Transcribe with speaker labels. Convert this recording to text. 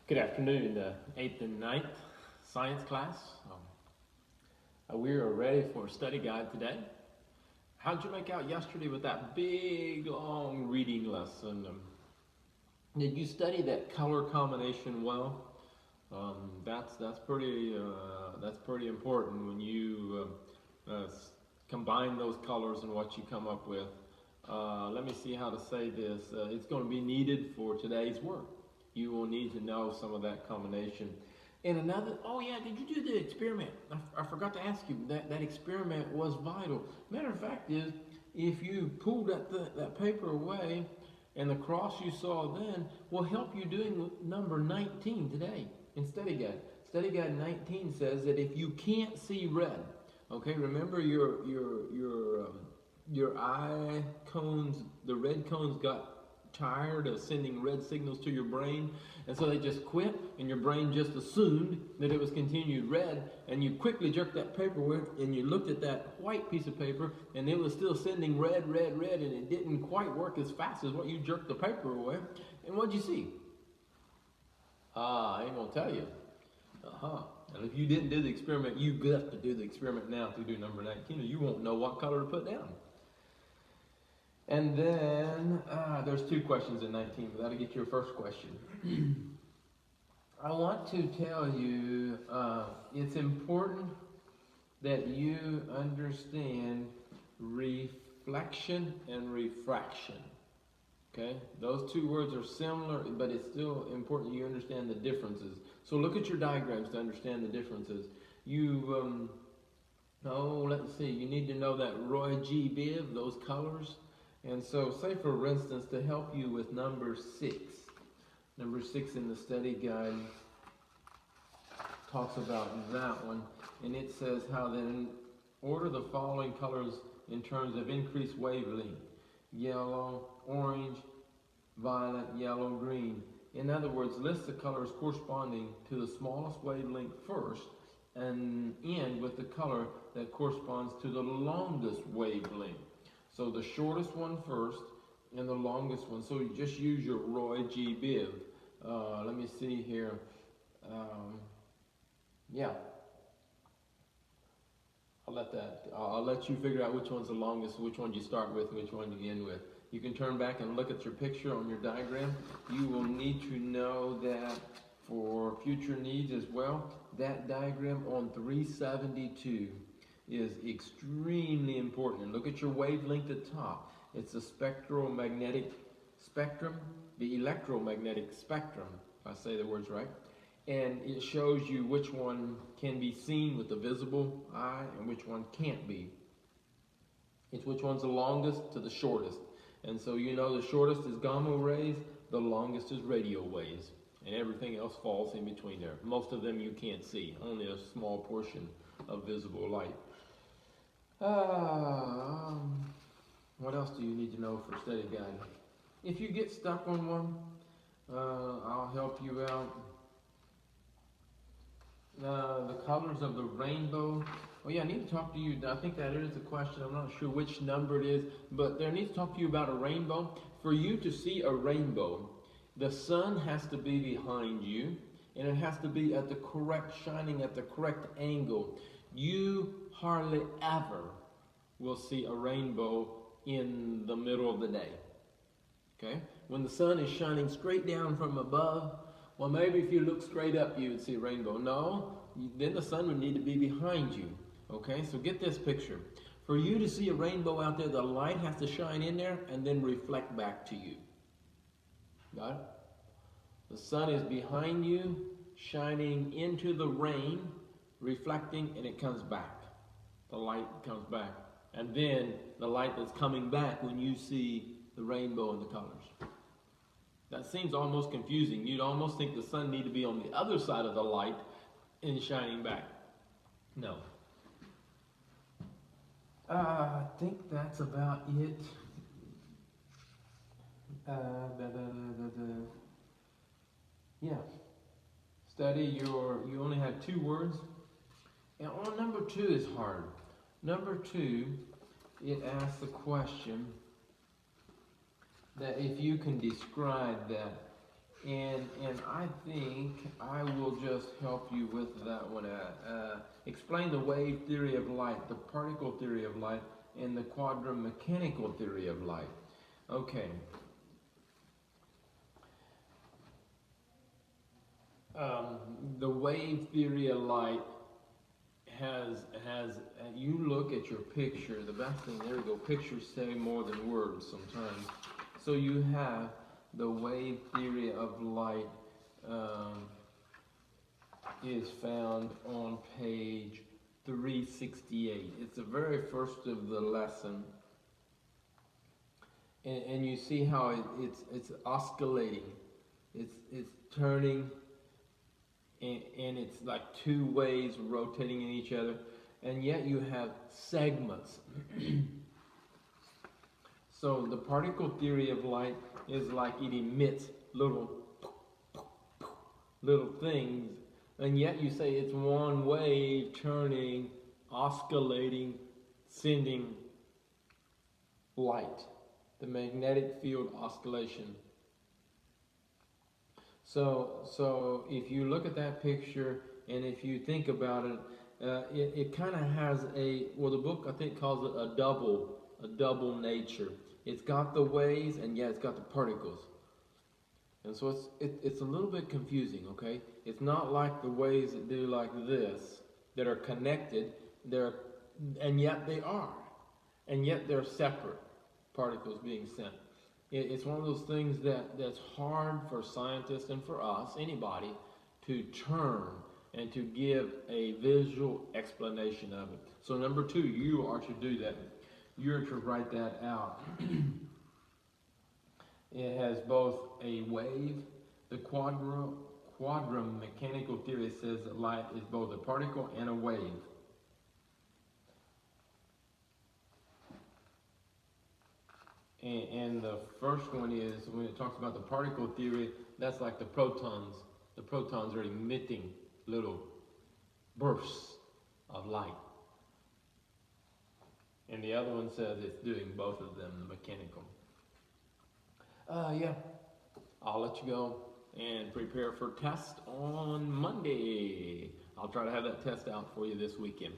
Speaker 1: Good afternoon, 8th and ninth science class. We are ready for a study guide today. How'd you make out yesterday with that big, long reading lesson? Did you study that color combination well? That's pretty important when you combine those colors and what you come up with. Let me see how to say this. It's going to be needed for today's work. You will need to know some of that combination. And another, oh yeah, did you do the experiment? I forgot to ask you, that experiment was vital. Matter of fact is, if you pulled that paper away and the cross you saw then will help you doing number 19 today in study guide. Study guide 19 says that if you can't see red, okay, remember your eye cones, the red cones got tired of sending red signals to your brain, and so they just quit, and your brain just assumed that it was continued red, and you quickly jerked that paper away, and you looked at that white piece of paper, and it was still sending red, and it didn't quite work as fast as what you jerked the paper away. And what'd you see? I ain't gonna tell you. And if you didn't do the experiment, you got to do the experiment now to do number 19, or you won't know what color to put down. And then, there's two questions in 19, but that'll get your first question. I want to tell you, it's important that you understand reflection and refraction. Okay? Those two words are similar, but it's still important you understand the differences. So look at your diagrams to understand the differences. Let's see, you need to know that Roy G. Biv, those colors. And so, say for instance, to help you with number 6 in the study guide talks about that one, and it says how then order the following colors in terms of increased wavelength: yellow, orange, violet, yellow, green. In other words, list the colors corresponding to the smallest wavelength first, and end with the color that corresponds to the longest wavelength. So the shortest one first and the longest one. So you just use your Roy G. Biv. Let me see here. I'll let you figure out which one's the longest, which one you start with, and which one you end with. You can turn back and look at your picture on your diagram. You will need to know that for future needs as well. That diagram on 372 is extremely important. Look at your wavelength at the top. It's the spectromagnetic spectrum, the electromagnetic spectrum, if I say the words right. And it shows you which one can be seen with the visible eye and which one can't be. It's which one's the longest to the shortest. And so you know the shortest is gamma rays, the longest is radio waves, and everything else falls in between there. Most of them you can't see, only a small portion of visible light. What else do you need to know for study guide? If you get stuck on one, I'll help you out. The colors of the rainbow. Oh yeah, I need to talk to you. I think that is a question. I'm not sure which number it is, but I need to talk to you about a rainbow. For you to see a rainbow, the sun has to be behind you, and it has to be at the correct, shining at the correct angle. You hardly ever will see a rainbow in the middle of the day. Okay? When the sun is shining straight down from above, well, maybe if you look straight up, you would see a rainbow. No, then the sun would need to be behind you. Okay? So get this picture. For you to see a rainbow out there, the light has to shine in there and then reflect back to you. Got it? The sun is behind you, shining into the rain, reflecting, and it comes back. The light comes back. And then the light that's coming back when you see the rainbow and the colors. That seems almost confusing. You'd almost think the sun need to be on the other side of the light and shining back. No. I think that's about it. Yeah. Study you only have 2 words. And on number 2 is hard. Number 2, it asks the question that if you can describe that And I think I will just help you with that one. Explain the wave theory of light, the particle theory of light, and the quantum mechanical theory of light. Okay. The wave theory of light has you look at your picture. The best thing, there we go. Pictures say more than words sometimes. So you have the wave theory of light is found on page 368. It's the very first of the lesson, and you see how it's oscillating. It's turning, and it's like two waves rotating in each other, and yet you have segments. So the particle theory of light is like it emits little things, and yet you say it's one wave turning, oscillating, sending light. The magnetic field oscillation. So if you look at that picture and if you think about it, it kind of has the book I think calls it a double nature. It's got the waves and yeah, it's got the particles. And so it's a little bit confusing, okay? It's not like the waves that do like this, that are connected, and yet they are. And yet they're separate particles being sent. It's one of those things that's hard for scientists and for us, anybody, to turn and to give a visual explanation of it. So number 2, you are to do that. You're to write that out. It has both a wave. The quantum mechanical theory says that light is both a particle and a wave. And the first one is, when it talks about the particle theory, that's like the protons. The protons are emitting little bursts of light. And the other one says it's doing both of them, the mechanical. Yeah, I'll let you go and prepare for test on Monday. I'll try to have that test out for you this weekend.